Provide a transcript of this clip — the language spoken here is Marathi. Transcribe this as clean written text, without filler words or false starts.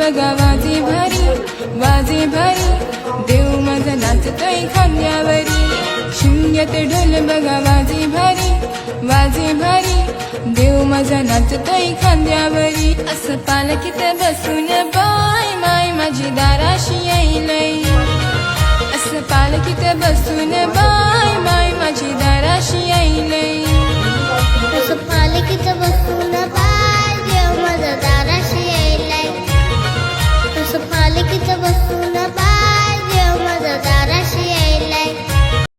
बघा वाजे भारी, वाजे भारी, देव माझा नाचतोय खांद्यावरी. शिमग्यात ढोल बघा वाजे भारी, वाजे भारी, देव माझा नाचतोय खांद्यावरी. असं पालखीत बसून बाय माय माझी दाराशी येईलय. असं पालखीत बसून बाय माय माझी दाराशी येईलय. असं पालखीत बसून बाय